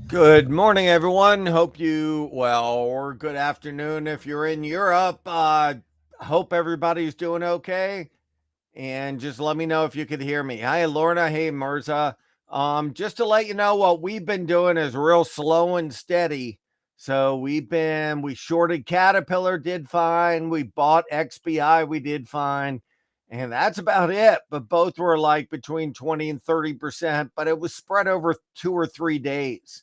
Good morning, everyone. Hope you, well, or good afternoon if you're in Europe. Hope everybody's doing okay. And just let me know if you could hear me. Hi, Lorna. Hey, Mirza. Just to let you know, what we've been doing is real slow and steady. So we shorted Caterpillar, did fine. We bought XBI, we did fine. And that's about it. But both were like between 20 and 30%, but it was spread over 2 or 3 days.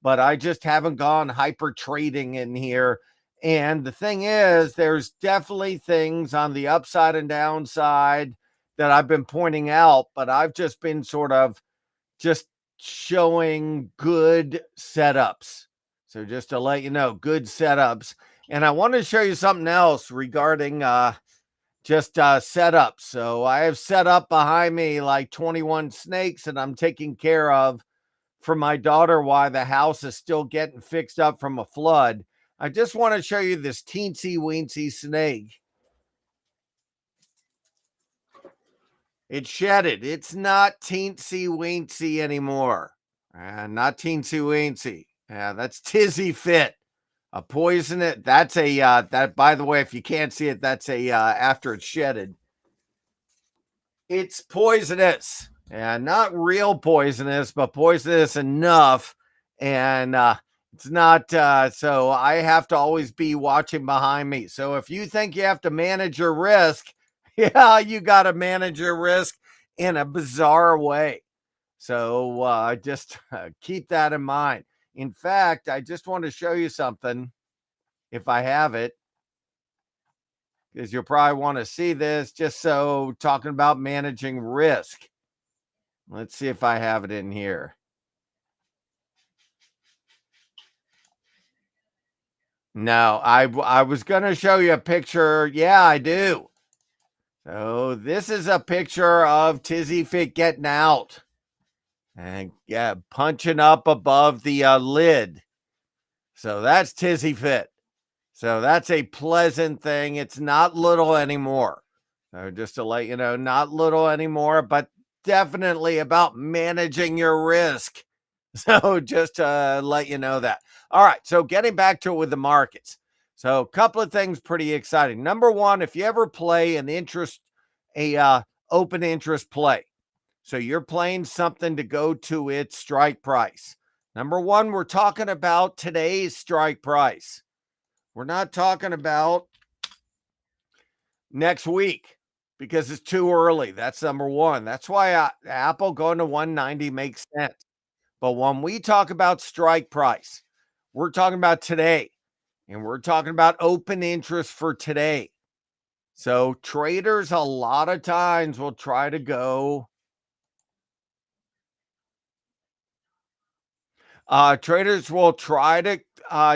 But I just haven't gone hyper trading in here. And the thing is, there's definitely things on the upside and downside that I've been pointing out, but I've just been sort of just showing good setups. So just to let you know, good setups. And I want to show you something else regarding just setups. So I have set up behind me like 21 snakes and I'm taking care of for my daughter why the house is still getting fixed up from a flood. I just want to show you this teensy weensy snake. It shedded. It's not teensy weensy anymore. Not teensy weensy. Yeah, that's tizzy fit. A poison it. That's a that by the way, if you can't see it, that's a after it's shedded. It's poisonous. And not real poisonous, but poisonous enough. And it's not so I have to always be watching behind me. So if you think you have to manage your risk, yeah, you got to manage your risk in a bizarre way. So just keep that in mind. In fact, I just want to show you something if I have it, because you'll probably want to see this. Just so talking about managing risk. Let's see if I have it in here. No, I was going to show you a picture. Yeah, I do. So this is a picture of Tizzy Fit getting out and yeah, punching up above the lid. So that's Tizzy Fit. So that's a pleasant thing. It's not little anymore. So just to let you know, not little anymore, but definitely about managing your risk. So just to let you know that. All right. So getting back to it with the markets. So a couple of things pretty exciting. Number one, if you ever play a open interest play, so you're playing something to go to its strike price. Number one, we're talking about today's strike price. We're not talking about next week because it's too early. That's number one. That's why Apple going to 190 makes sense. But when we talk about strike price, we're talking about today and we're talking about open interest for today. So traders a lot of times will try to go. Traders will try to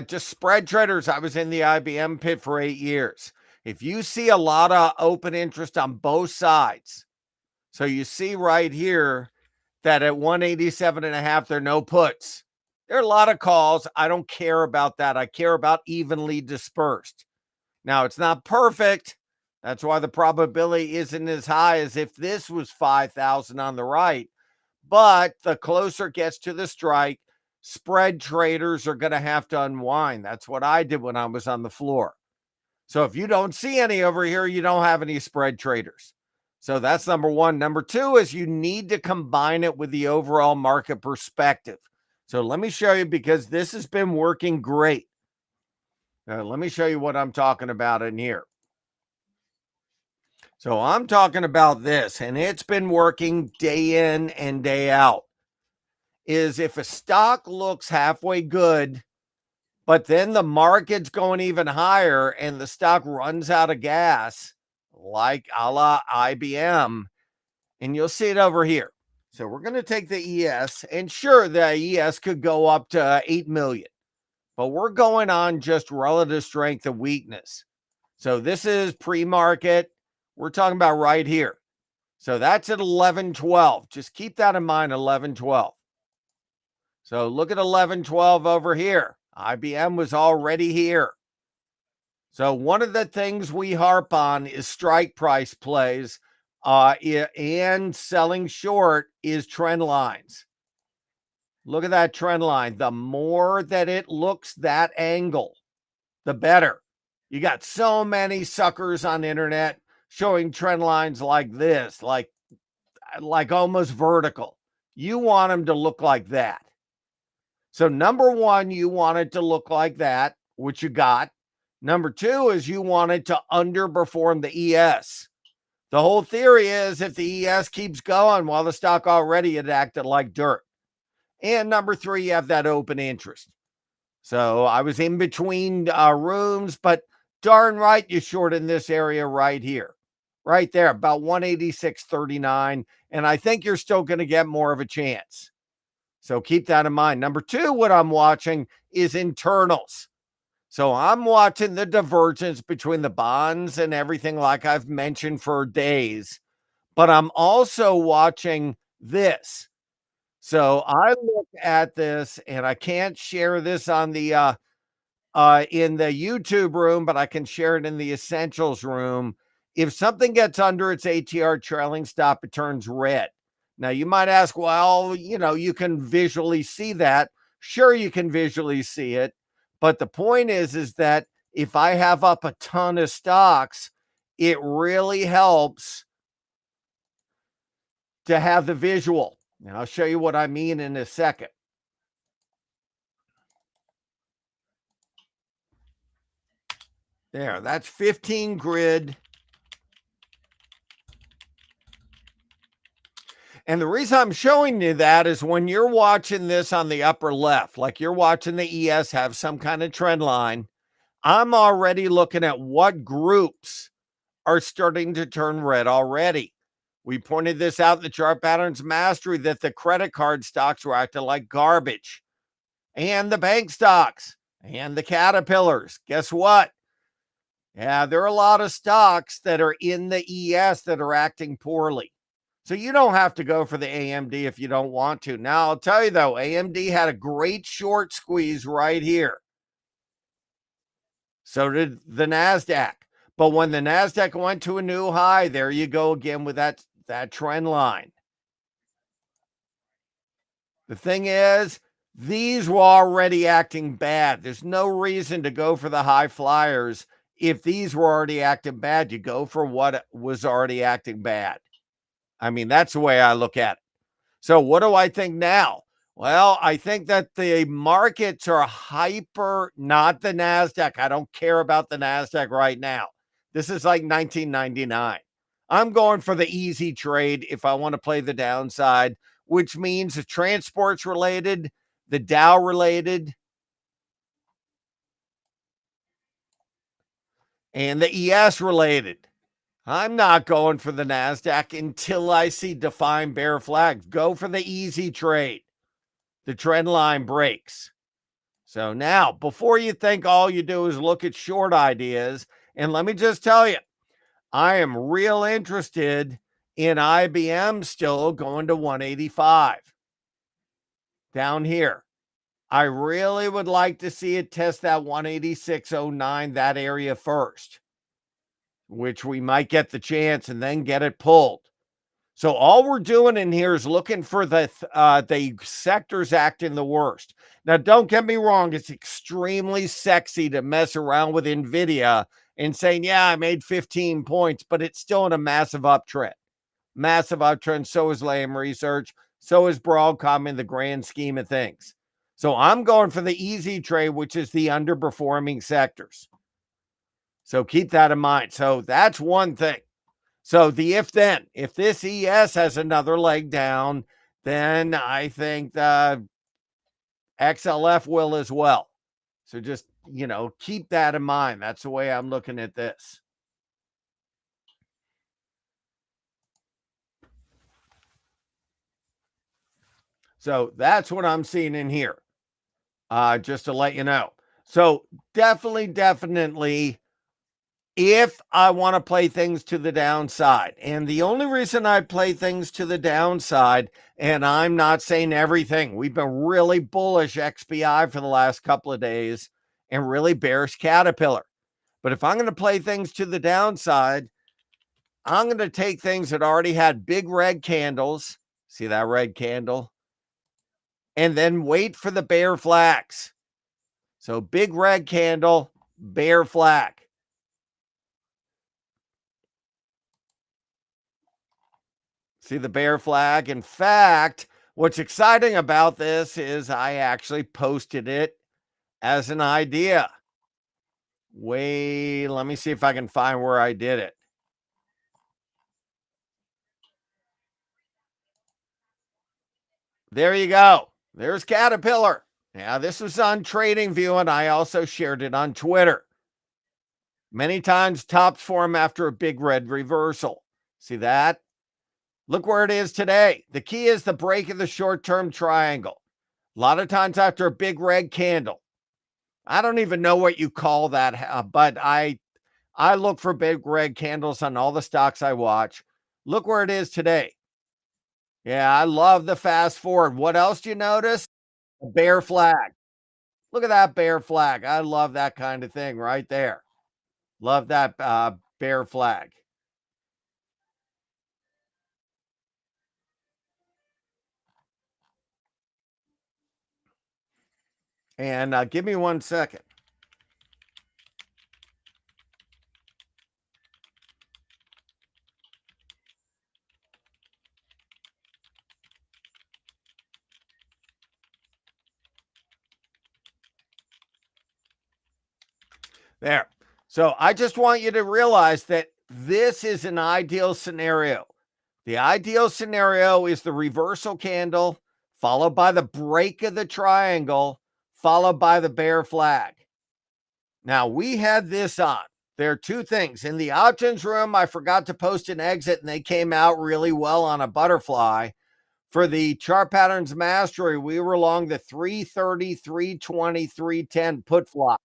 just spread traders. I was in the IBM pit for 8 years. If you see a lot of open interest on both sides, so you see right here that at 187.5, there are no puts. There are a lot of calls. I don't care about that. I care about evenly dispersed. Now, it's not perfect. That's why the probability isn't as high as if this was 5,000 on the right. But the closer it gets to the strike, spread traders are going to have to unwind. That's what I did when I was on the floor. So if you don't see any over here, you don't have any spread traders. So that's number one. Number two is you need to combine it with the overall market perspective. So let me show you because this has been working great. Let me show you what I'm talking about in here. So I'm talking about this, and it's been working day in and day out. Is if a stock looks halfway good, but then the market's going even higher and the stock runs out of gas, like a la IBM, and you'll see it over here. So we're going to take the ES, and sure, the ES could go up to 8 million, but we're going on just relative strength and weakness. So this is pre-market. We're talking about right here. So that's at 11.12. Just keep that in mind, 11.12. So look at 11.12 over here. IBM was already here. So one of the things we harp on is strike price plays, and selling short is trend lines. Look at that trend line. The more that it looks that angle, the better. You got so many suckers on the internet showing trend lines like this, like almost vertical. You want them to look like that. So number one, you want it to look like that, which you got. Number two is you want it to underperform the ES. The whole theory is if the ES keeps going, well, the stock already had acted like dirt. And number three, you have that open interest. So I was in between rooms, but darn right, you short in this area right here, right there, about 186.39. And I think you're still going to get more of a chance. So keep that in mind. Number two, what I'm watching is internals. So I'm watching the divergence between the bonds and everything like I've mentioned for days, but I'm also watching this. So I look at this and I can't share this on the in the YouTube room, but I can share it in the essentials room. If something gets under its ATR trailing stop, it turns red. Now you might ask, well, you can visually see that. Sure, you can visually see it. But the point is that if I have up a ton of stocks, it really helps to have the visual. And I'll show you what I mean in a second. There, that's 15 grid. And the reason I'm showing you that is when you're watching this on the upper left, like you're watching the ES have some kind of trend line, I'm already looking at what groups are starting to turn red already. We pointed this out in the chart patterns mastery that the credit card stocks were acting like garbage, and the bank stocks and the caterpillars. Guess what? Yeah, there are a lot of stocks that are in the ES that are acting poorly. So you don't have to go for the AMD if you don't want to. Now, I'll tell you though, AMD had a great short squeeze right here. So did the NASDAQ. But when the NASDAQ went to a new high, there you go again with that trend line. The thing is, these were already acting bad. There's no reason to go for the high flyers. If these were already acting bad, you go for what was already acting bad. I mean, that's the way I look at it. So what do I think now? Well, I think that the markets are hyper, not the NASDAQ. I don't care about the NASDAQ right now. This is like 1999. I'm going for the easy trade if I want to play the downside, which means the transports related, the Dow related, and the ES related. I'm not going for the NASDAQ until I see defined bear flags. Go for the easy trade. The trend line breaks. So now, before you think all you do is look at short ideas, and let me just tell you, I am real interested in IBM still going to 185 down here. I really would like to see it test that 186.09, that area first, which we might get the chance and then get it pulled. So all we're doing in here is looking for the sectors acting the worst. Now, don't get me wrong. It's extremely sexy to mess around with NVIDIA and saying, yeah, I made 15 points, but it's still in a massive uptrend. Massive uptrend. So is Lam Research. So is Broadcom in the grand scheme of things. So I'm going for the easy trade, which is the underperforming sectors. So keep that in mind. So that's one thing. So the if this ES has another leg down, then I think the XLF will as well. So just, keep that in mind. That's the way I'm looking at this. So that's what I'm seeing in here. Just to let you know. So definitely if I want to play things to the downside, and the only reason I play things to the downside, and I'm not saying everything, we've been really bullish XPI for the last couple of days and really bearish Caterpillar. But if I'm going to play things to the downside, I'm going to take things that already had big red candles. See that red candle? and then wait for the bear flags. So big red candle, bear flag. See the bear flag? In fact, what's exciting about this is I actually posted it as an idea. Wait, let me see if I can find where I did it. There you go. There's Caterpillar. Now, this was on TradingView, and I also shared it on Twitter. Many times tops form after a big red reversal. See that? Look where it is today. The key is the break of the short-term triangle. A lot of times after a big red candle. I don't even know what you call that, but I look for big red candles on all the stocks I watch. Look where it is today. Yeah, I love the fast forward. What else do you notice? A bear flag. Look at that bear flag. I love that kind of thing right there. Love that bear flag. And give me 1 second. There. So I just want you to realize that this is an ideal scenario. The ideal scenario is the reversal candle, followed by the break of the triangle, followed by the bear flag. Now, we had this on. There are two things. In the options room, I forgot to post an exit, and they came out really well on a butterfly. For the chart patterns mastery, we were along the 330, 320, 310 put flop.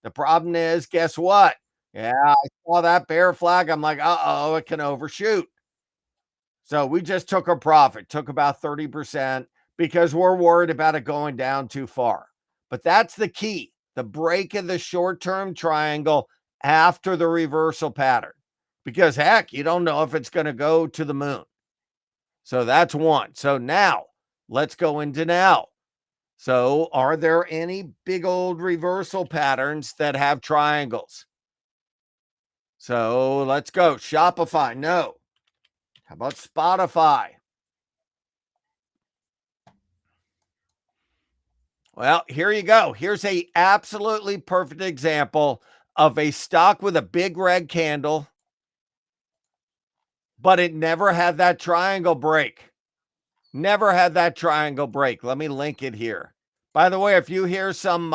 The problem is, guess what? Yeah, I saw that bear flag. I'm like, uh-oh, it can overshoot. So we just took a profit, took about 30% because we're worried about it going down too far. But that's the key, the break of the short-term triangle after the reversal pattern. Because heck, you don't know if it's going to go to the moon. So that's one. So now let's go into now. So are there any big old reversal patterns that have triangles? So let's go. Shopify, no. How about Spotify? Well, here you go. Here's a absolutely perfect example of a stock with a big red candle, but it never had that triangle break. Never had that triangle break. Let me link it here. By the way, if you hear some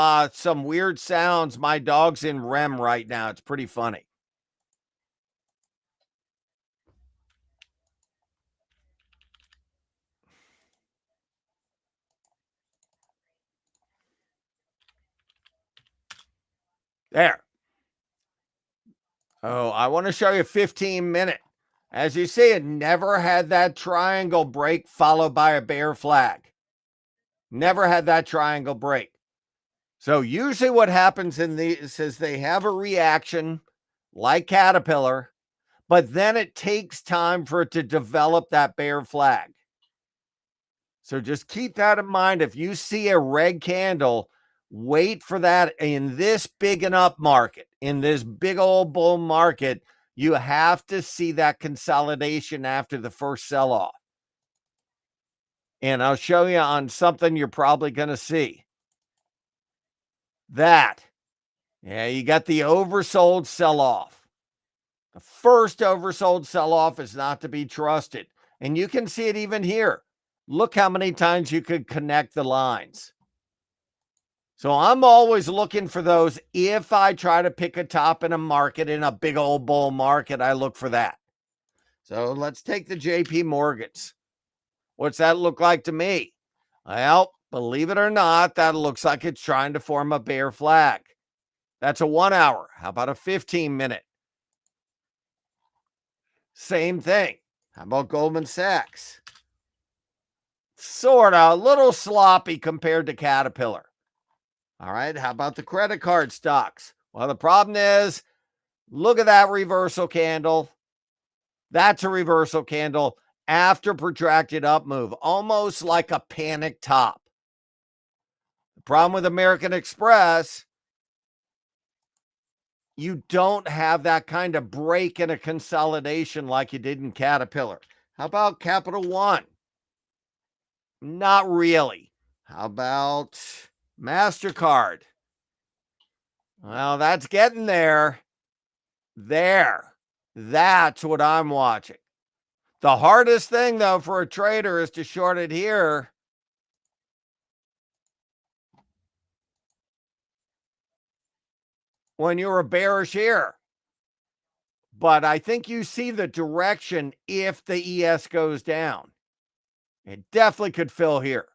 weird sounds, my dog's in REM right now. It's pretty funny. There. Oh, I want to show you 15-minute. As you see, it never had that triangle break followed by a bear flag. Never had that triangle break. So usually what happens in these is they have a reaction like Caterpillar, but then it takes time for it to develop that bear flag. So just keep that in mind. If you see a red candle, wait for that. In this big and up market, in this big old bull market, you have to see that consolidation after the first sell-off. And I'll show you on something you're probably going to see. That. Yeah, you got the oversold sell-off. The first oversold sell-off is not to be trusted. And you can see it even here. Look how many times you could connect the lines. So I'm always looking for those. If I try to pick a top in a market, in a big old bull market, I look for that. So let's take the JP Morgans. What's that look like to me? Well, believe it or not, that looks like it's trying to form a bear flag. That's a 1 hour. How about a 15-minute? Same thing. How about Goldman Sachs? Sort of, a little sloppy compared to Caterpillar. All right, how about the credit card stocks? Well, the problem is, look at that reversal candle. That's a reversal candle after protracted up move, almost like a panic top. The problem with American Express, you don't have that kind of break in a consolidation like you did in Caterpillar. How about Capital One? Not really. How about MasterCard? Well, that's getting there. That's what I'm watching. The hardest thing, though, for a trader is to short it here. When you're a bearish here. But I think you see the direction if the ES goes down. It definitely could fill here.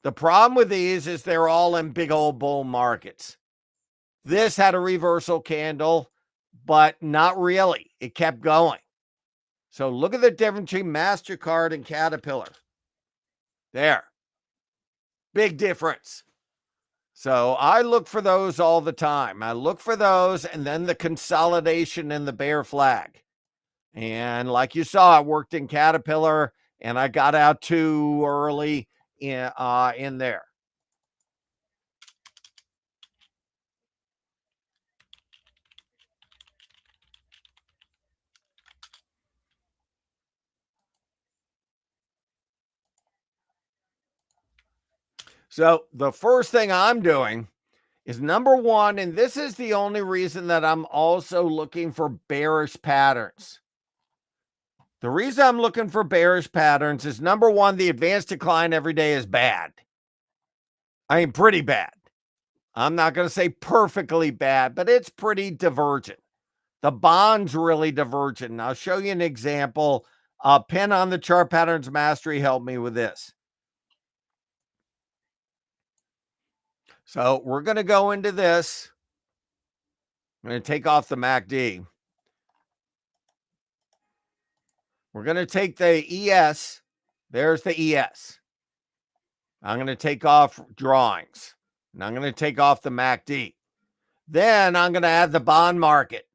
The problem with these is they're all in big old bull markets. This had a reversal candle, but not really. It kept going. So look at the difference between MasterCard and Caterpillar. There. Big difference. So I look for those all the time. I look for those and then the consolidation and the bear flag. And like you saw, I worked in Caterpillar and I got out too early in there. So the first thing I'm doing is number one, and this is the only reason that I'm also looking for bearish patterns. The reason I'm looking for bearish patterns is number one, the advanced decline every day is bad. I mean, pretty bad. I'm not going to say perfectly bad, but it's pretty divergent. The bond's really divergent. And I'll show you an example. Pin on the chart patterns mastery helped me with this. So we're going to go into this. I'm going to take off the MACD. We're going to take the ES. There's the ES. I'm going to take off drawings. And I'm going to take off the MACD. Then I'm going to add the bond market.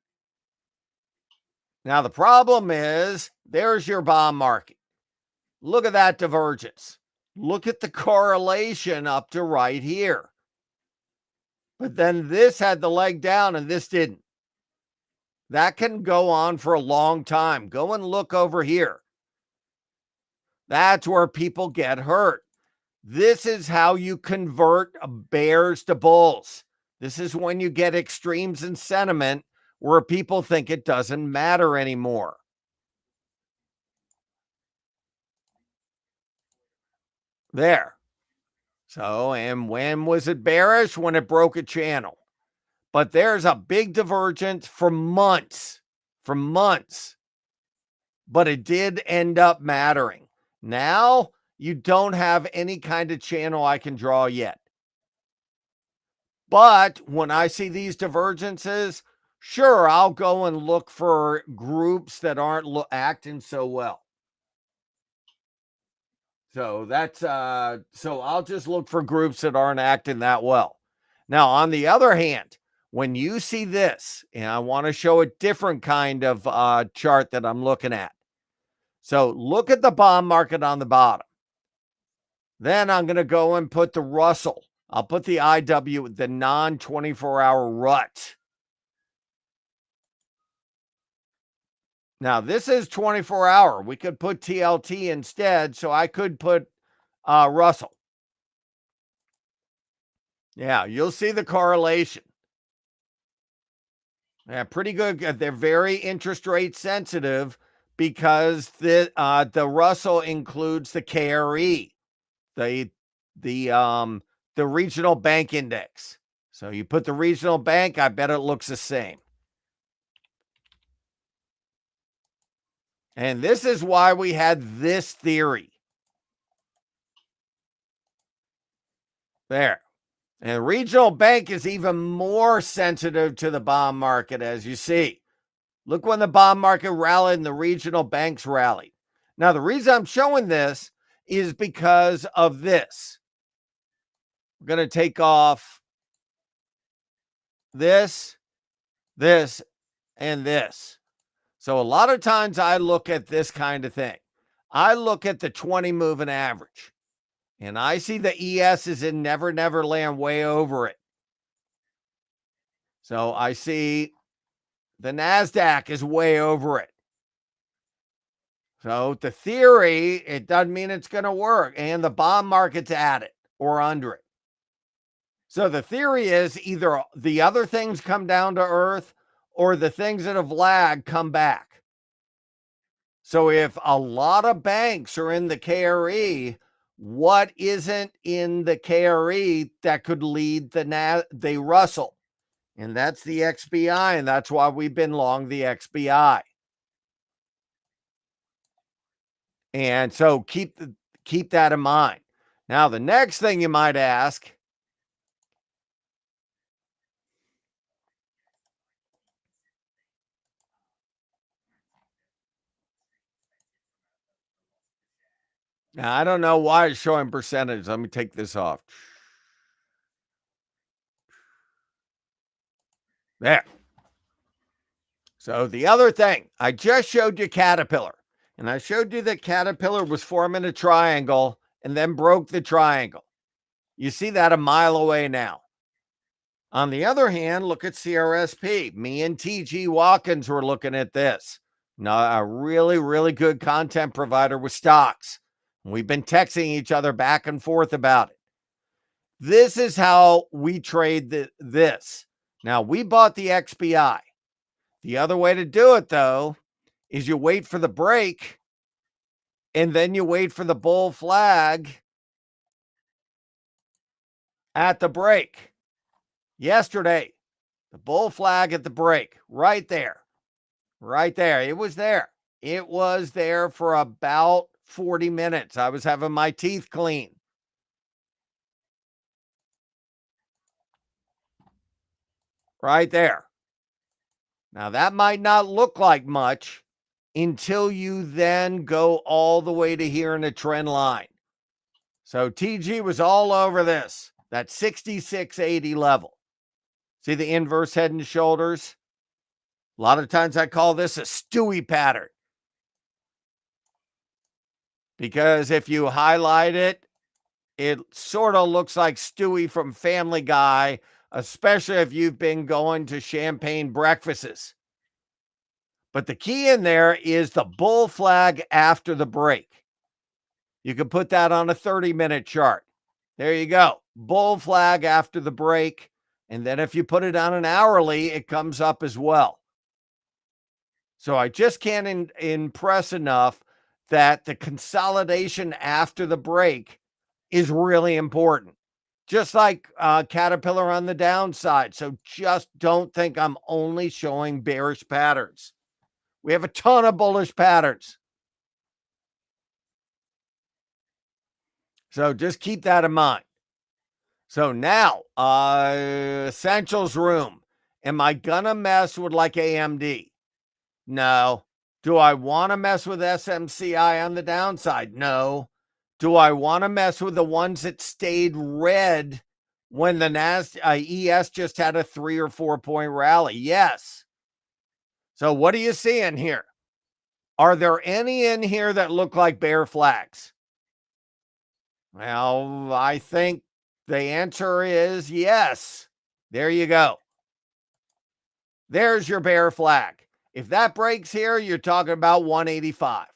Now the problem is, there's your bond market. Look at that divergence. Look at the correlation up to right here. But then this had the leg down and this didn't. That can go on for a long time. Go and look over here. That's where people get hurt. This is how you convert bears to bulls. This is when you get extremes in sentiment where people think it doesn't matter anymore. There. So, and when was it bearish? When it broke a channel. But there's a big divergence for months. But it did end up mattering. Now, you don't have any kind of channel I can draw yet. But when I see these divergences, sure, I'll go and look for groups that aren't acting so well. So that's so I'll just look for groups that aren't acting that well. Now, on the other hand, when you see this, and I want to show a different kind of chart that I'm looking at. So look at the bond market on the bottom. Then I'm going to go and put the Russell. I'll put the IW, the non-24-hour rut. Now, this is 24-hour. We could put TLT instead, so I could put Russell. Yeah, you'll see the correlation. Yeah, pretty good. They're very interest rate sensitive because the Russell includes the KRE, the regional bank index. So you put the regional bank, I bet it looks the same. And this is why we had this theory. There. And regional bank is even more sensitive to the bond market, as you see. Look when the bond market rallied and the regional banks rallied. Now, the reason I'm showing this is because of this. We're going to take off this, and this. So a lot of times I look at this kind of thing. I look at the 20 moving average. And I see the ES is in Never Never Land way over it. So I see the NASDAQ is way over it. So the theory, it doesn't mean it's going to work. And the bond market's at it or under it. So the theory is either the other things come down to earth or the things that have lagged come back. So if a lot of banks are in the KRE, what isn't in the KRE that could lead the Russell? And that's the XBI, and that's why we've been long the XBI. And so keep that in mind. Now, the next thing you might ask, now I don't know why it's showing percentage. Let me take this off. There. So the other thing, I just showed you Caterpillar, and I showed you that Caterpillar was forming a triangle and then broke the triangle. You see that a mile away now. On the other hand, look at CRSP. Me and TG Watkins were looking at this. Now, a really, really good content provider with stocks. We've been texting each other back and forth about it. This is how we trade this. Now, we bought the XBI. The other way to do it, though, is you wait for the break, and then you wait for the bull flag at the break. Yesterday, the bull flag at the break, right there. Right there. It was there. It was there for about 40 minutes. I was having my teeth clean. Right there. Now, that might not look like much until you then go all the way to here in a trend line. So TG was all over this, that 66.80 level. See the inverse head and shoulders? A lot of times I call this a Stewie pattern. Because if you highlight it, it sort of looks like Stewie from Family Guy, especially if you've been going to champagne breakfasts. But the key in there is the bull flag after the break. You can put that on a 30-minute chart. There you go. Bull flag after the break. And then if you put it on an hourly, it comes up as well. So I just can't impress enough that the consolidation after the break is really important. Just like Caterpillar on the downside. So just don't think I'm only showing bearish patterns. We have a ton of bullish patterns. So just keep that in mind. So now, essentials room. Am I going to mess with like AMD? No. Do I want to mess with SMCI on the downside? No. Do I want to mess with the ones that stayed red when the ES just had a 3 or 4 point rally? Yes. So what are you seeing here? Are there any in here that look like bear flags? Well, I think the answer is yes. There you go. There's your bear flag. If that breaks here, you're talking about 185.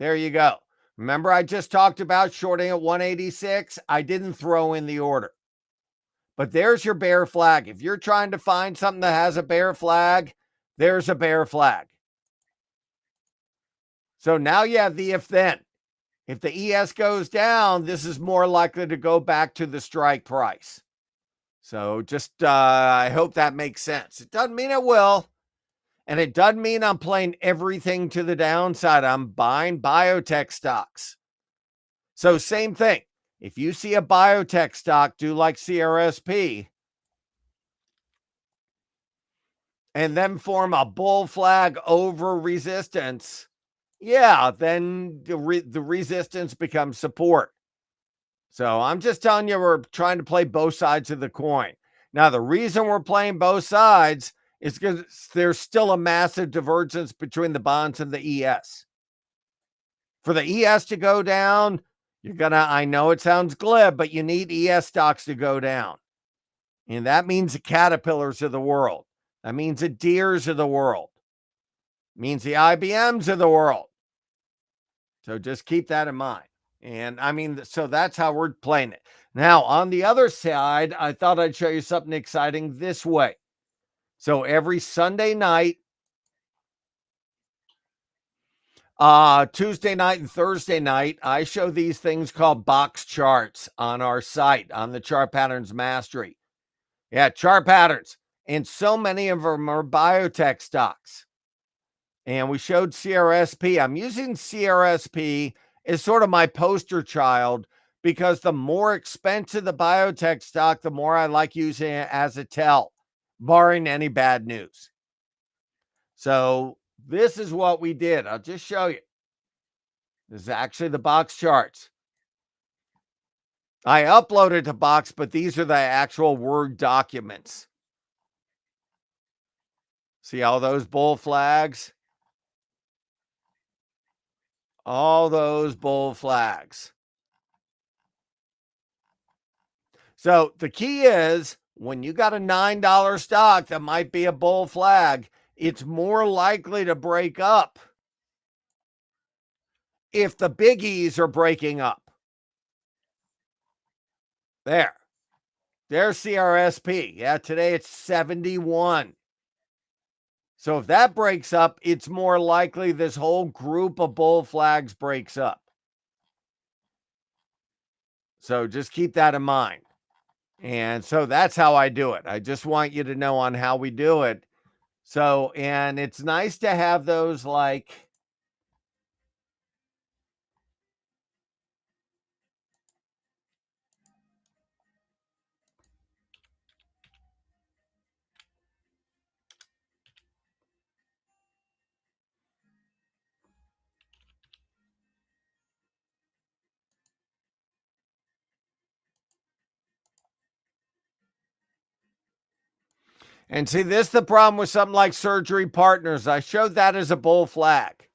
There you go. Remember, I just talked about shorting at 186. I didn't throw in the order. But there's your bear flag. If you're trying to find something that has a bear flag, there's a bear flag. So now you have the if then. If the ES goes down, this is more likely to go back to the strike price. So just, I hope that makes sense. It doesn't mean it will. And it doesn't mean I'm playing everything to the downside. I'm buying biotech stocks. So same thing. If you see a biotech stock do like CRSP and then form a bull flag over resistance, yeah, then the resistance becomes support. So I'm just telling you, we're trying to play both sides of the coin. Now, the reason we're playing both sides is because there's still a massive divergence between the bonds and the ES. For the ES to go down, I know it sounds glib, but you need ES stocks to go down. And that means the Caterpillars of the world. That means the Deeres of the world. It means the IBMs of the world. So just keep that in mind. And I mean, so that's how we're playing it. Now, on the other side, I thought I'd show you something exciting this way. So every Sunday night, Tuesday night and Thursday night, I show these things called box charts on our site, on the Chart Patterns Mastery. Yeah, chart patterns. And so many of them are biotech stocks. And we showed CRSP. I'm using CRSP as sort of my poster child because the more expensive the biotech stock, the more I like using it as a tell, barring any bad news. So this is what we did. I'll just show you. This is actually the box charts. I uploaded to Box, but these are the actual Word documents. See all those bull flags? All those bull flags. So the key is when you got a $9 stock that might be a bull flag, it's more likely to break up if the biggies are breaking up. There's CRSP. Yeah, today it's 71. So if that breaks up, it's more likely this whole group of bull flags breaks up. So just keep that in mind. And so that's how I do it. I just want you to know on how we do it. So, and it's nice to have those like, and see, this is the problem with something like Surgery Partners. I showed that as a bull flag.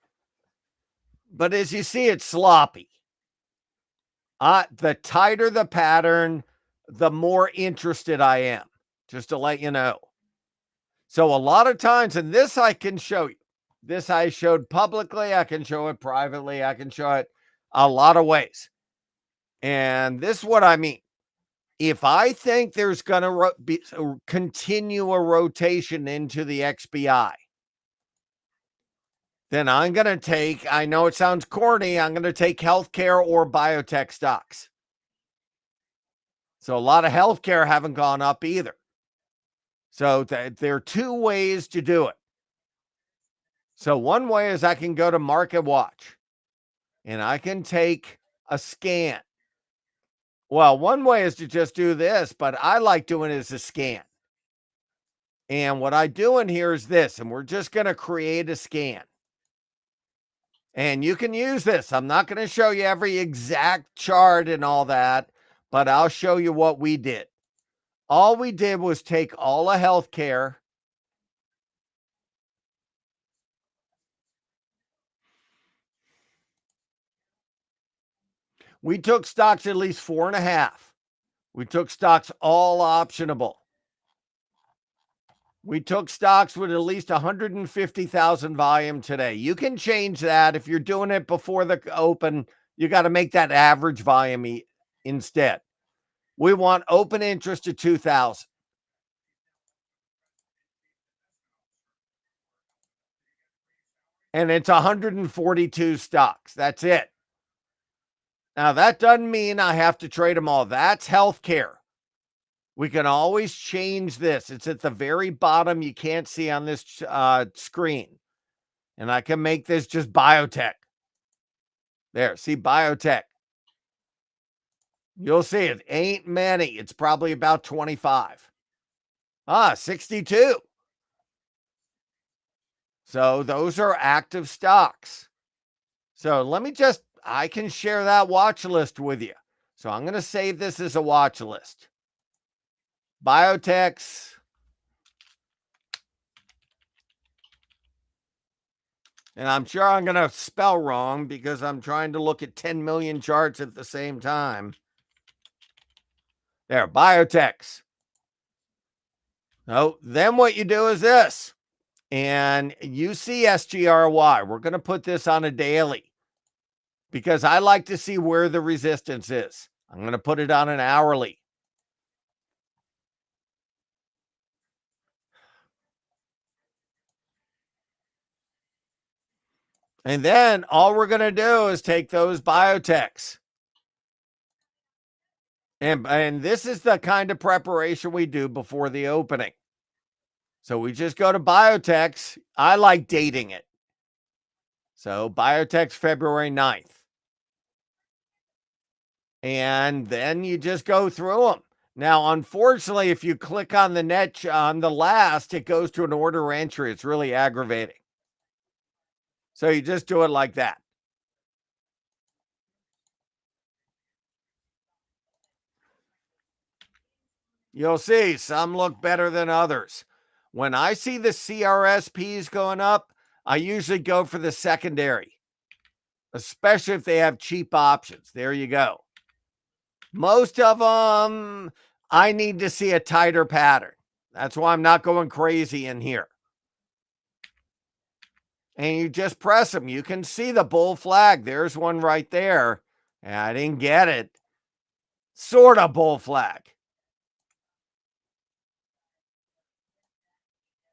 But as you see, it's sloppy. The tighter the pattern, the more interested I am, just to let you know. So a lot of times, and this I can show you. This I showed publicly. I can show it privately. I can show it a lot of ways. And this is what I mean. If I think there's going to continue a rotation into the XBI, then I'm going to take, I know it sounds corny, I'm going to take healthcare or biotech stocks. So a lot of healthcare haven't gone up either. So there are two ways to do it. So one way is I can go to Market Watch and I can take a scan. Well, one way is to just do this, but I like doing it as a scan. And what I do in here is this, and we're just going to create a scan. And you can use this. I'm not going to show you every exact chart and all that, but I'll show you what we did. All we did was take all of healthcare. We took stocks at least 4.5. We took stocks all optionable. We took stocks with at least 150,000 volume today. You can change that. If you're doing it before the open, you got to make that average volume instead. We want open interest to 2,000. And it's 142 stocks. That's it. Now, that doesn't mean I have to trade them all. That's healthcare. We can always change this. It's at the very bottom. You can't see on this screen. And I can make this just biotech. There, see biotech. You'll see it ain't many. It's probably about 25. 62. So those are active stocks. So let me just, I can share that watch list with you. So I'm going to save this as a watch list. Biotechs. And I'm sure I'm going to spell wrong because I'm trying to look at 10 million charts at the same time. There, biotechs. Oh, then what you do is this. And you see SGRY. We're going to put this on a daily because I like to see where the resistance is. I'm going to put it on an hourly. And then all we're going to do is take those biotechs. And this is the kind of preparation we do before the opening. So we just go to biotechs. I like dating it. So biotechs February 9th. And then you just go through them. Now, unfortunately, if you click on the net on the last, it goes to an order entry. It's really aggravating. So you just do it like that. You'll see some look better than others. When I see the CRSPs going up, I usually go for the secondary, especially if they have cheap options. There you go. Most of them, I need to see a tighter pattern. That's why I'm not going crazy in here. And you just press them. You can see the bull flag. There's one right there. And I didn't get it. Sort of bull flag.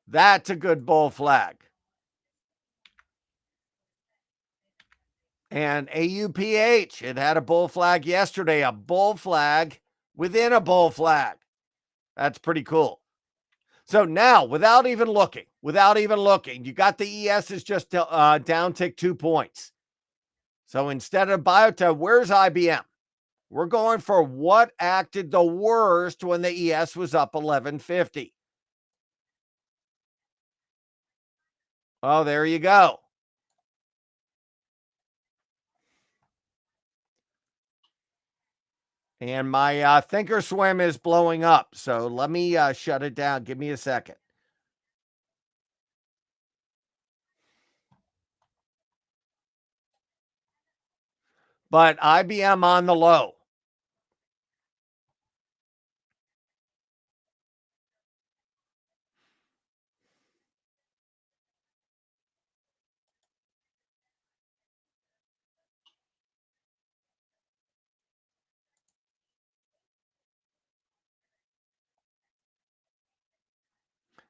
That's a good bull flag. And AUPH, it had a bull flag yesterday, a bull flag within a bull flag. That's pretty cool. So now, without even looking, you got the ES just down tick 2 points. So instead of biotech, where's IBM? We're going for what acted the worst when the ES was up 1150. Oh, there you go. And my Thinkorswim is blowing up. So let me shut it down. Give me a second. But IBM on the low.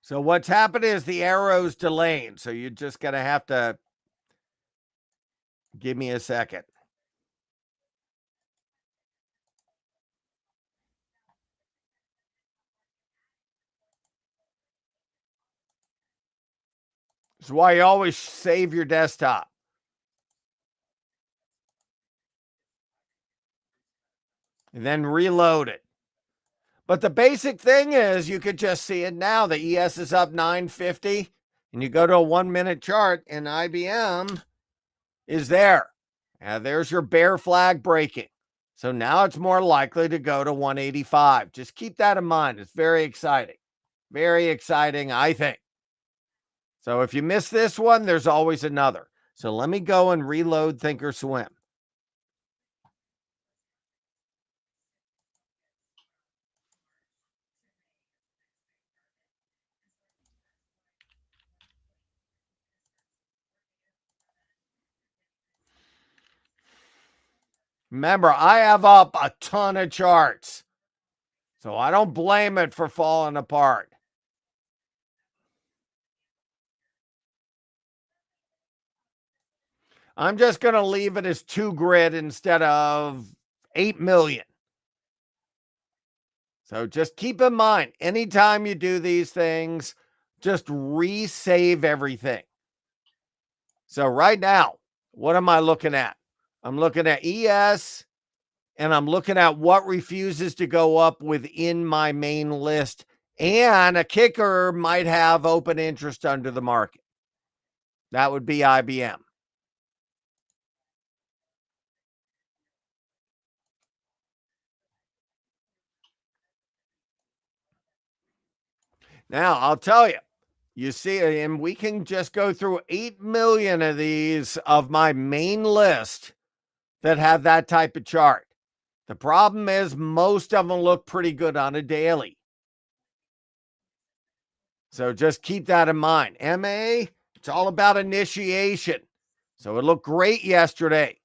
So what's happened is the arrow's delaying. So you're just going to have to give me a second. That's why you always save your desktop. And then reload it. But the basic thing is you could just see it now. The ES is up 950 and you go to a 1 minute chart and IBM is there. There's your bear flag breaking. So now it's more likely to go to 185. Just keep that in mind. It's very exciting. Very exciting, I think. So if you miss this one, there's always another. So let me go and reload Thinkorswim. Remember, I have up a ton of charts. So I don't blame it for falling apart. I'm just going to leave it as 2 grid instead of 8 million. So just keep in mind, anytime you do these things, just resave everything. So right now, what am I looking at? I'm looking at ES, and I'm looking at what refuses to go up within my main list. And a kicker might have open interest under the market. That would be IBM. Now, I'll tell you, You see, and we can just go through 8 million of these of my main list that have that type of chart. The problem is most of them look pretty good on a daily. So just keep that in mind. MA, it's all about initiation. So it looked great yesterday.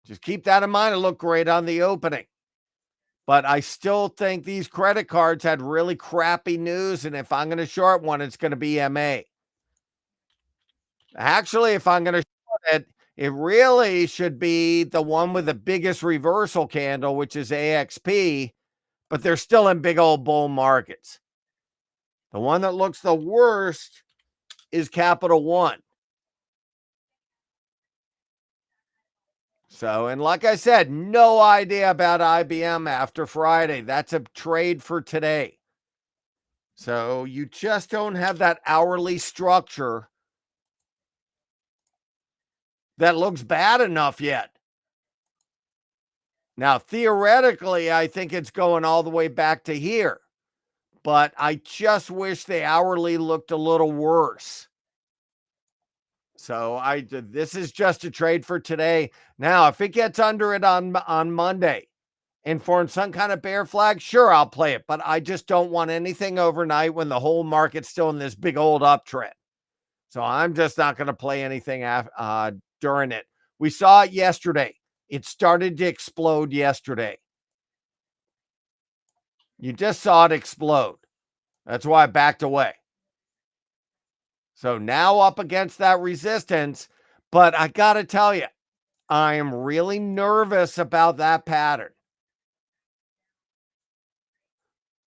Just keep that in mind. It looked great on the opening. But I still think these credit cards had really crappy news. And if I'm going to short one, it's going to be MA. Actually, if I'm going to short it, it really should be the one with the biggest reversal candle, which is AXP. But they're still in big old bull markets. The one that looks the worst is Capital One. So, and like I said, no idea about IBM after Friday. That's a trade for today. So you just don't have that hourly structure that looks bad enough yet. Now, theoretically, I think it's going all the way back to here, but I just wish the hourly looked a little worse. So this is just a trade for today. Now, if it gets under it on Monday and forms some kind of bear flag, sure, I'll play it. But I just don't want anything overnight when the whole market's still in this big old uptrend. So I'm just not going to play anything during it. We saw it yesterday. It started to explode yesterday. You just saw it explode. That's why I backed away. So now up against that resistance, but I got to tell you, I am really nervous about that pattern.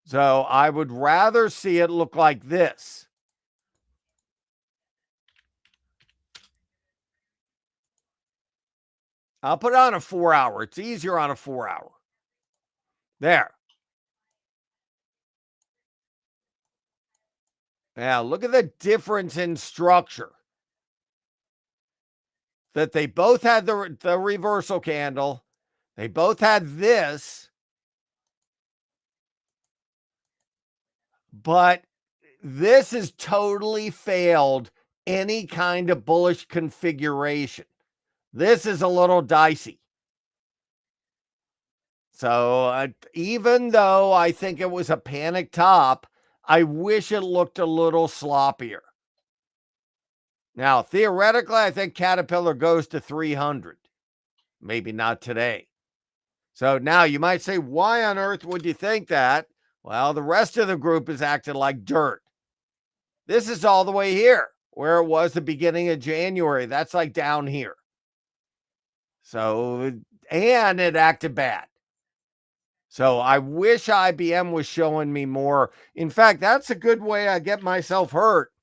So I would rather see it look like this. I'll put it on a 4-hour. It's easier on a 4-hour. There. Now, look at the difference in structure. That they both had the reversal candle. They both had this. But this has totally failed any kind of bullish configuration. This is a little dicey. So even though I think it was a panic top, I wish it looked a little sloppier. Now, theoretically, I think Caterpillar goes to 300. Maybe not today. So now you might say, why on earth would you think that? Well, the rest of the group is acting like dirt. This is all the way here, where it was the beginning of January. That's like down here. So, and it acted bad. So I wish IBM was showing me more. In fact, that's a good way I get myself hurt,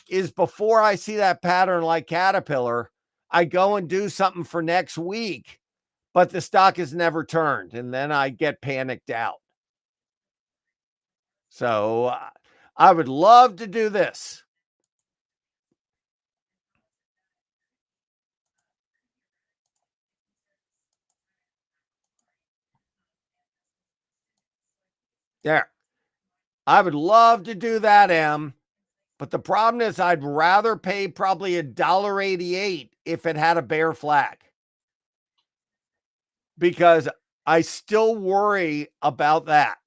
is before I see that pattern like Caterpillar, I go and do something for next week, but the stock has never turned, and then I get panicked out. So I would love to do this. There. I would love to do that, M. But the problem is I'd rather pay probably $1.88 if it had a bear flag. Because I still worry about that.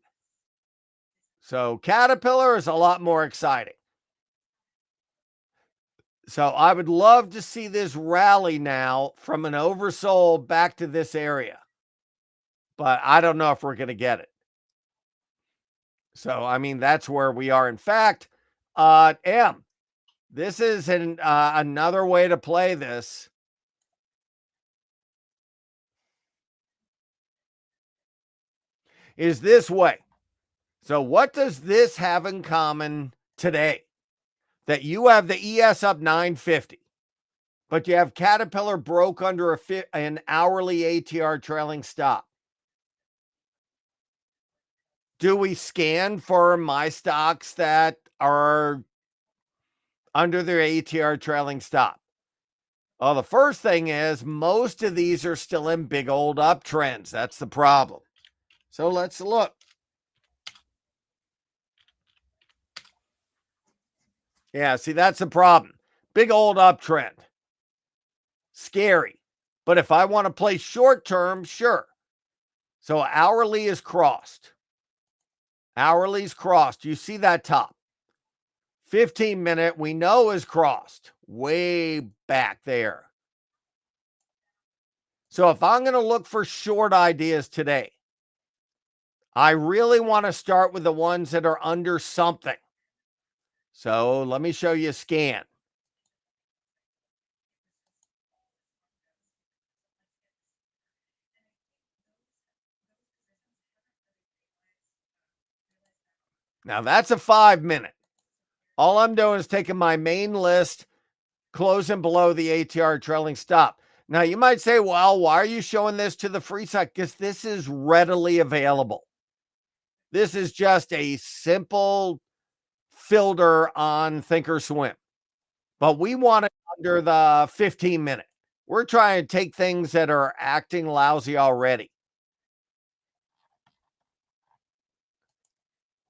So Caterpillar is a lot more exciting. So I would love to see this rally now from an oversold back to this area. But I don't know if we're going to get it. So, I mean, that's where we are. In fact, M, this is another way to play this. Is this way. So what does this have in common today? That you have the ES up 950, but you have Caterpillar broke under an hourly ATR trailing stop. Do we scan for my stocks that are under their ATR trailing stop? Well, the first thing is most of these are still in big old uptrends. That's the problem. So let's look. Yeah, see, that's the problem. Big old uptrend. Scary. But if I want to play short term, sure. So hourly is crossed. Hourly's crossed. You see that top. 15-minute we know is crossed way back there. So if I'm going to look for short ideas today, I really want to start with the ones that are under something. So let me show you a scan. Now that's a 5-minute. All I'm doing is taking my main list, closing below the ATR trailing stop. Now you might say, well, why are you showing this to the free side? Because this is readily available. This is just a simple filter on Thinkorswim. But we want it under the 15-minute. We're trying to take things that are acting lousy already.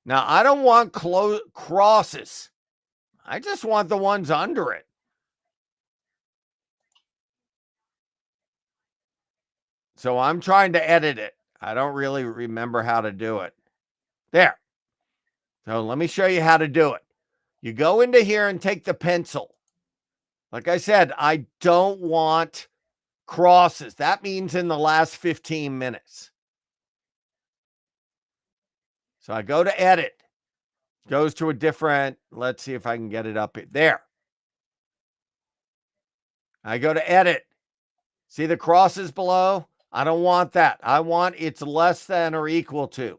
Now, I don't want crosses. I just want the ones under it. So I'm trying to edit it. I don't really remember how to do it. There. So let me show you how to do it. You go into here and take the pencil. Like I said, I don't want crosses. That means in the last 15 minutes. So I go to edit. Goes to a different, let's see if I can get it up there. I go to edit. See the crosses below? I don't want that. I want it's less than or equal to.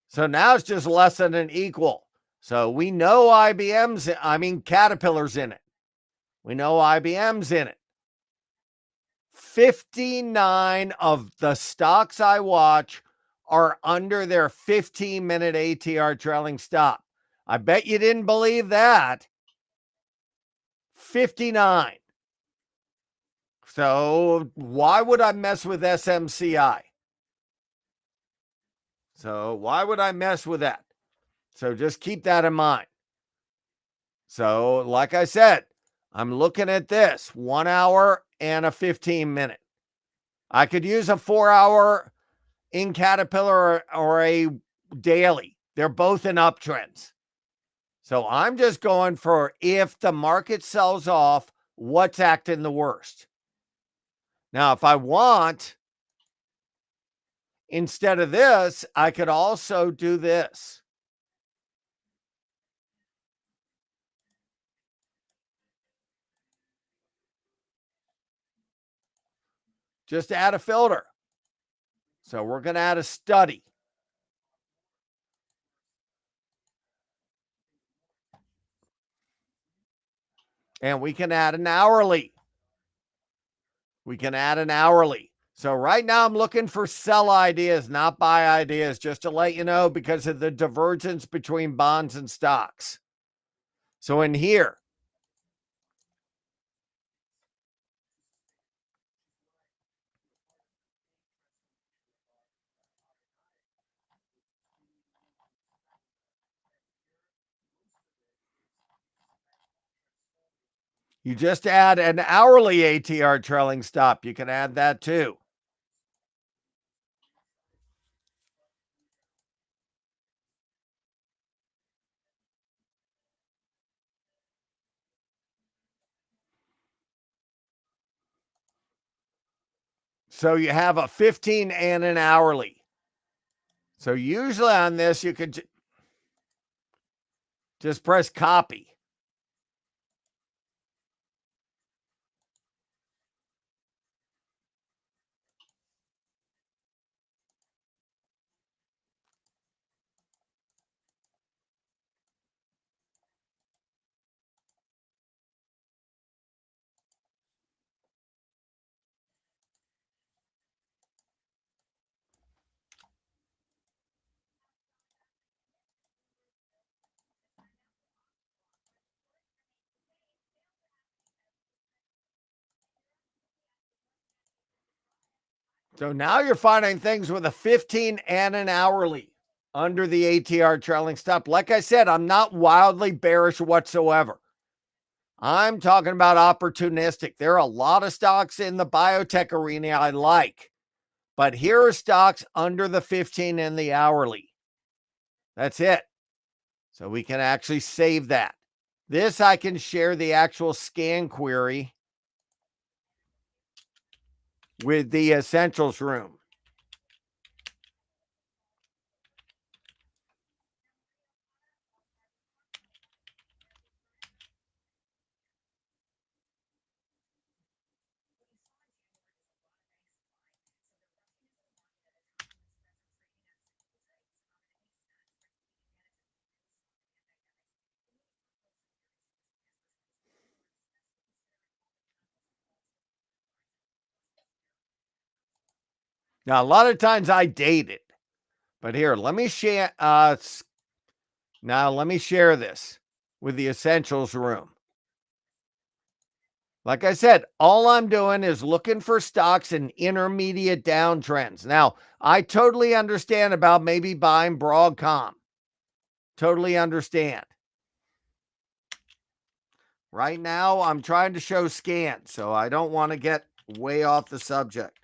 So now it's just less than and equal. So we know Caterpillar's in it. We know IBM's in it. 59 of the stocks I watch are under their 15-minute ATR trailing stop. I bet you didn't believe that. 59. So why would I mess with SMCI? So why would I mess with that? So just keep that in mind. So like I said, I'm looking at this 1 hour and a 15-minute. I could use a 4-hour in Caterpillar or a daily. They're both in uptrends. So I'm just going for if the market sells off, what's acting the worst. Now, if I want, instead of this, I could also do this. Just add a filter. So we're going to add a study. And we can add an hourly. We can add an hourly. So right now I'm looking for sell ideas, not buy ideas, just to let you know because of the divergence between bonds and stocks. So in here, you just add an hourly ATR trailing stop. You can add that too. So you have a 15 and an hourly. So usually on this, you could just press copy. So now you're finding things with a 15 and an hourly. under the ATR trailing stop. Like I said, I'm not wildly bearish whatsoever. I'm talking about opportunistic. There are a lot of stocks in the biotech arena I like, but here are stocks under the 15 and the hourly. That's it. So we can actually save that. This, I can share the actual scan query with the essentials room. Now, a lot of times I date it, but here, let me share. Now, let me share this with the essentials room. Like I said, all I'm doing is looking for stocks in intermediate downtrends. Now, I totally understand about maybe buying Broadcom. Totally understand. Right now, I'm trying to show scans, so I don't want to get way off the subject.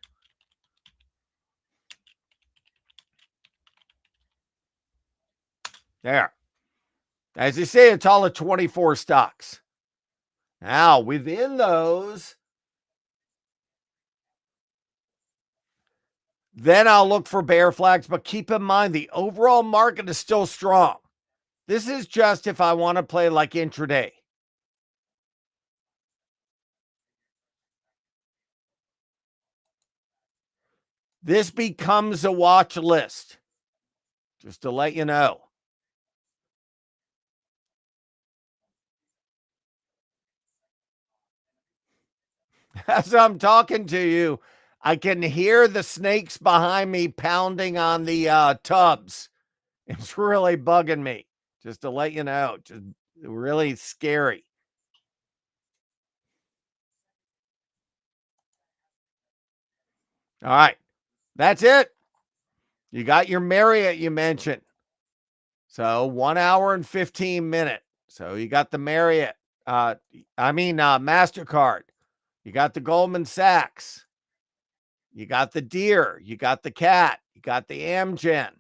There. As you see, it's all of 24 stocks. Now, within those, then I'll look for bear flags, but keep in mind the overall market is still strong. This is just if I want to play like intraday. This becomes a watch list, just to let you know. As I'm talking to you, I can hear the snakes behind me pounding on the tubs. It's really bugging me, just to let you know. Just really scary. All right, that's it. You got your Marriott you mentioned. So 1 hour and 15 minutes. So you got the Marriott, MasterCard. You got the Goldman Sachs. You got the Deere. You got the Cat. You got the Amgen.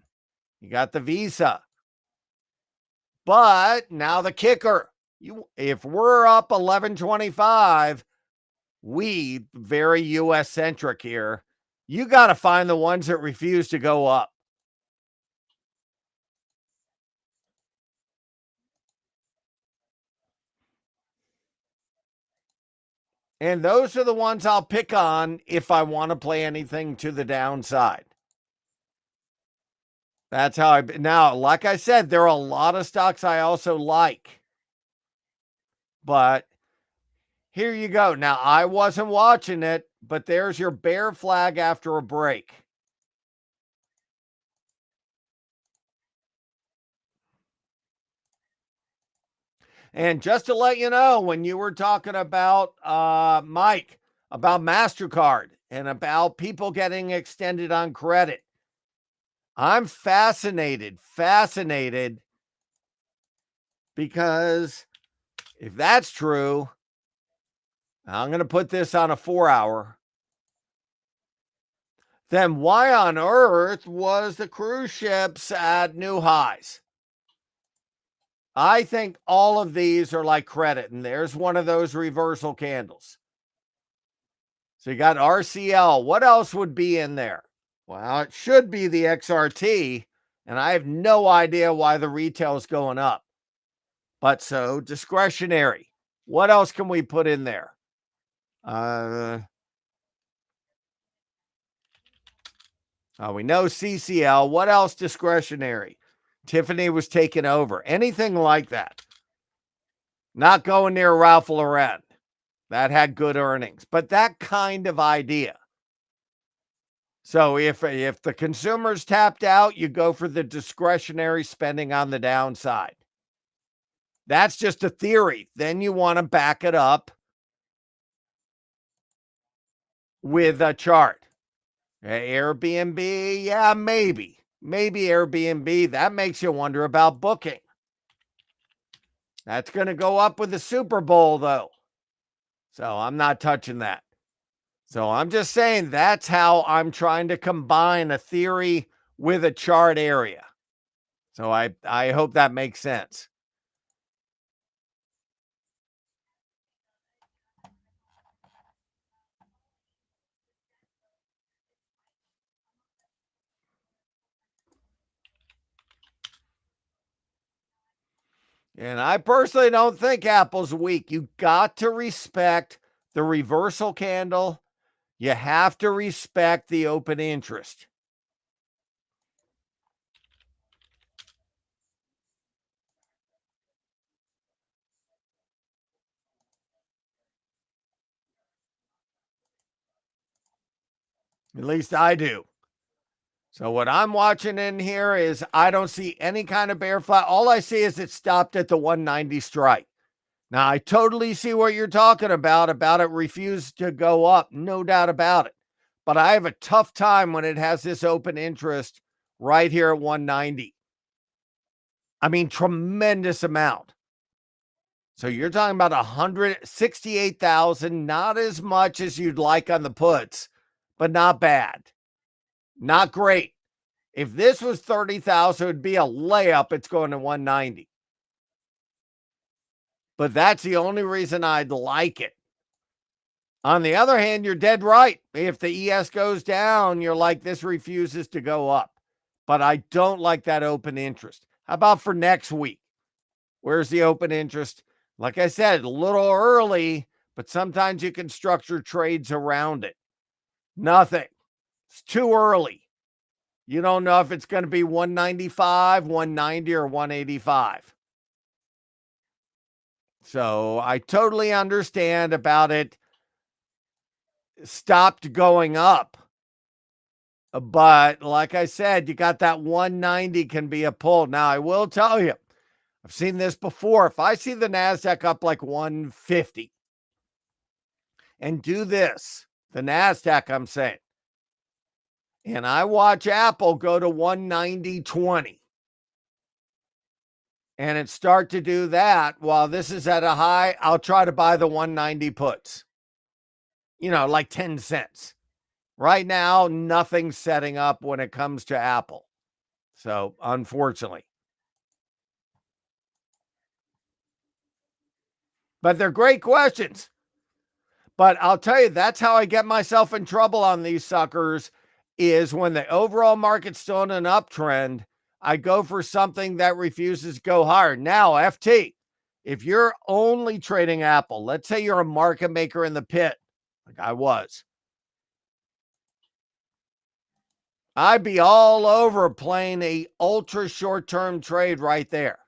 You got the Visa. But now the kicker. If we're up 1125, we very US centric here. You got to find the ones that refuse to go up. And those are the ones I'll pick on if I want to play anything to the downside. That's how now, like I said, there are a lot of stocks I also like. But here you go. Now, I wasn't watching it, but there's your bear flag after a break. And just to let you know, when you were talking about Mike, about MasterCard and about people getting extended on credit, I'm fascinated because if that's true, I'm going to put this on a 4-hour. Then why on earth was the cruise ships at new highs? I think all of these are like credit, and there's one of those reversal candles. So you got RCL. What else would be in there? Well, it should be the XRT, and I have no idea why the retail is going up. But so discretionary. What else can we put in there? We know CCL. What else discretionary? Tiffany was taken over. Anything like that. Not going near Ralph Lauren. That had good earnings. But that kind of idea. So if the consumer's tapped out, you go for the discretionary spending on the downside. That's just a theory. Then you want to back it up with a chart. Airbnb, yeah, maybe. maybe Airbnb. That makes you wonder about Booking. That's going to go up with the Super Bowl, though. So I'm not touching that. So I'm just saying that's how I'm trying to combine a theory with a chart area. So I hope that makes sense. And I personally don't think Apple's weak. You got to respect the reversal candle. You have to respect the open interest. At least I do. So what I'm watching in here is I don't see any kind of bear flat. All I see is it stopped at the 190 strike. Now, I totally see what you're talking about it refused to go up. No doubt about it. But I have a tough time when it has this open interest right here at 190. I mean, tremendous amount. So you're talking about 168,000, not as much as you'd like on the puts, but not bad. Not great. If this was 30,000, it would be a layup. It's going to 190. But that's the only reason I'd like it. On the other hand, you're dead right. If the ES goes down, you're like, this refuses to go up. But I don't like that open interest. How about for next week? Where's the open interest? Like I said, a little early, but sometimes you can structure trades around it. Nothing. It's too early. You don't know if it's going to be 195, 190, or 185. So I totally understand about it. Stopped going up. But like I said, you got that 190 can be a pull. Now, I will tell you, I've seen this before. If I see the NASDAQ up like 150 and do this, the NASDAQ, I'm saying, and I watch Apple go to 190.20 and it start to do that while this is at a high, I'll try to buy the 190 puts, like 10 cents. Right now, nothing's setting up when it comes to Apple. So, unfortunately. But they're great questions. But I'll tell you, that's how I get myself in trouble on these suckers is when the overall market's still in an uptrend, I go for something that refuses to go higher. Now, FT, if you're only trading Apple, let's say you're a market maker in the pit, like I was, I'd be all over playing a ultra short-term trade right there.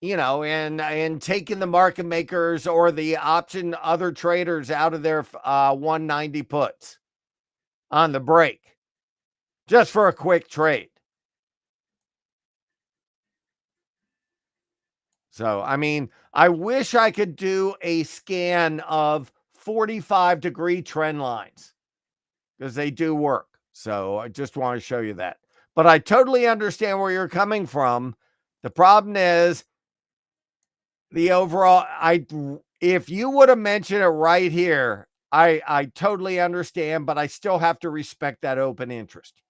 And taking the market makers or the option other traders out of their 190 puts on the break just for a quick trade. So, I mean, I wish I could do a scan of 45-degree trend lines because they do work. So I just want to show you that. But I totally understand where you're coming from. The problem is the overall, if you would have mentioned it right here, I totally understand, but I still have to respect that open interest.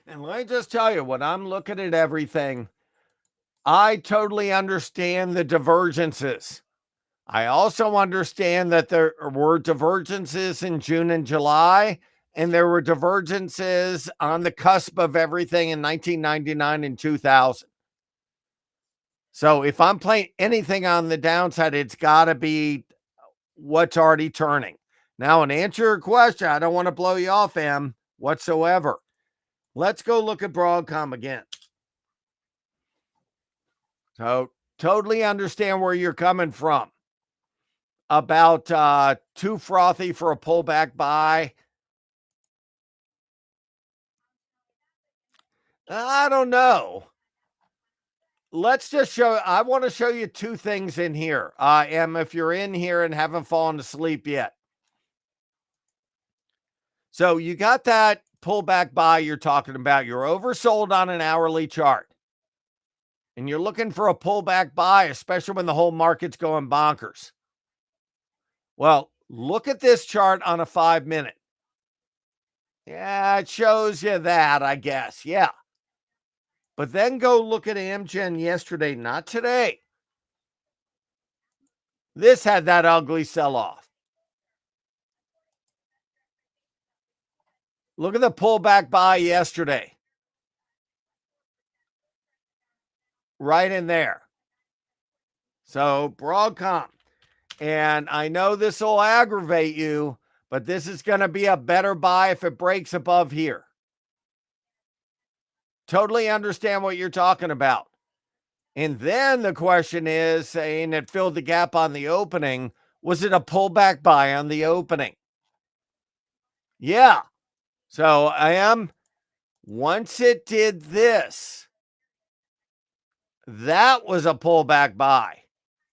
And let me just tell you, when I'm looking at everything, I totally understand the divergences. I also understand that there were divergences in June and July, and there were divergences on the cusp of everything in 1999 and 2000. So if I'm playing anything on the downside, it's got to be what's already turning. Now, and answer your question, I don't want to blow you off, Em, whatsoever. Let's go look at Broadcom again. So totally understand where you're coming from about too frothy for a pullback buy. I don't know. Let's just show, I want to show you two things in here. If you're in here and haven't fallen asleep yet. So you got that pullback buy you're talking about. You're oversold on an hourly chart. And you're looking for a pullback buy, especially when the whole market's going bonkers. Well, look at this chart on a 5-minute. Yeah, it shows you that, I guess. Yeah. But then go look at Amgen yesterday, not today. This had that ugly sell-off. Look at the pullback buy yesterday. Right in there. So Broadcom. And I know this will aggravate you, but this is going to be a better buy if it breaks above here. Totally understand what you're talking about. And then the question is, saying it filled the gap on the opening, was it a pullback buy on the opening? Yeah. So once it did this, that was a pullback buy.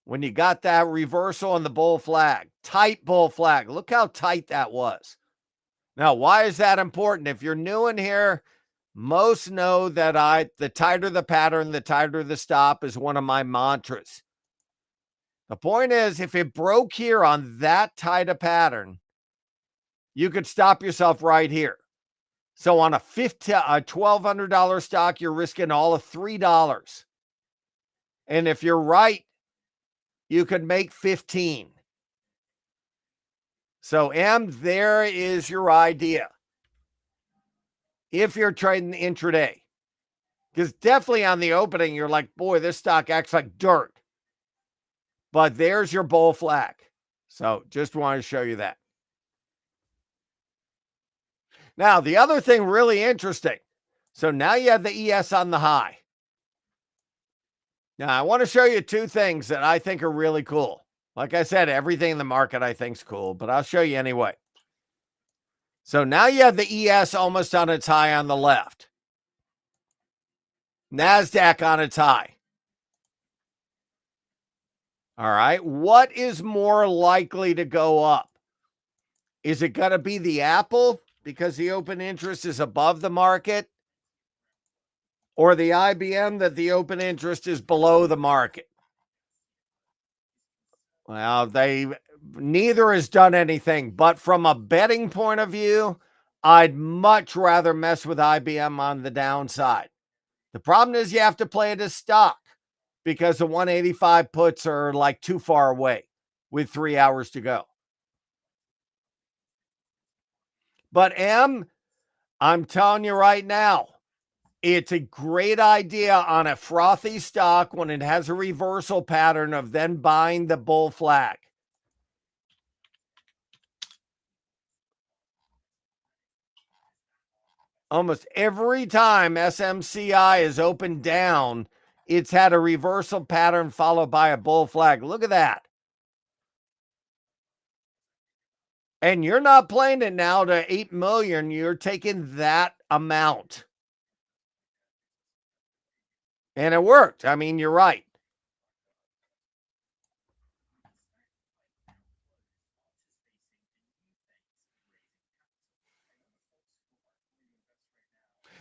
When you got that reversal on the bull flag, tight bull flag. Look how tight that was. Now, why is that important? If you're new in here, most know that the tighter the pattern, the tighter the stop is one of my mantras. The point is, if it broke here on that tight a pattern, you could stop yourself right here. So on a $1,200 stock, you're risking all of $3. And if you're right, you could make 15. So there is your idea. If you're trading intraday, because definitely on the opening, you're like, boy, this stock acts like dirt. But there's your bull flag. So just want to show you that. Now, the other thing really interesting. So now you have the ES on the high. Now, I want to show you two things that I think are really cool. Like I said, everything in the market I think is cool, but I'll show you anyway. So now you have the ES almost on its high on the left. NASDAQ on its high. All right. What is more likely to go up? Is it going to be the Apple because the open interest is above the market? Or the IBM that the open interest is below the market? Well, neither has done anything, but from a betting point of view, I'd much rather mess with IBM on the downside. The problem is you have to play it as stock because the 185 puts are like too far away with 3 hours to go. But I'm telling you right now, it's a great idea on a frothy stock when it has a reversal pattern of then buying the bull flag. Almost every time SMCI is opened down, it's had a reversal pattern followed by a bull flag. Look at that. And you're not playing it now to 8 million. You're taking that amount. And it worked. I mean, you're right.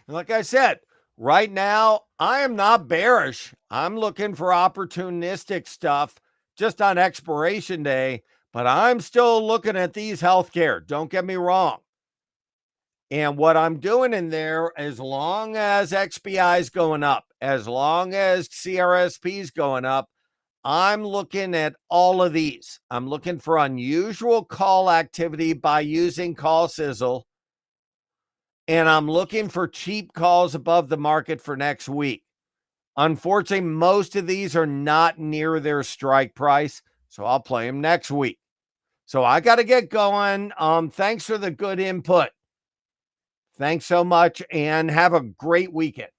Like I said, right now, I am not bearish. I'm looking for opportunistic stuff just on expiration day, but I'm still looking at these healthcare. Don't get me wrong. And what I'm doing in there, as long as XBI is going up, as long as CRSP is going up, I'm looking at all of these. I'm looking for unusual call activity by using call sizzle. And I'm looking for cheap calls above the market for next week. Unfortunately, most of these are not near their strike price, so I'll play them next week. So I got to get going. Thanks for the good input. Thanks so much and have a great weekend.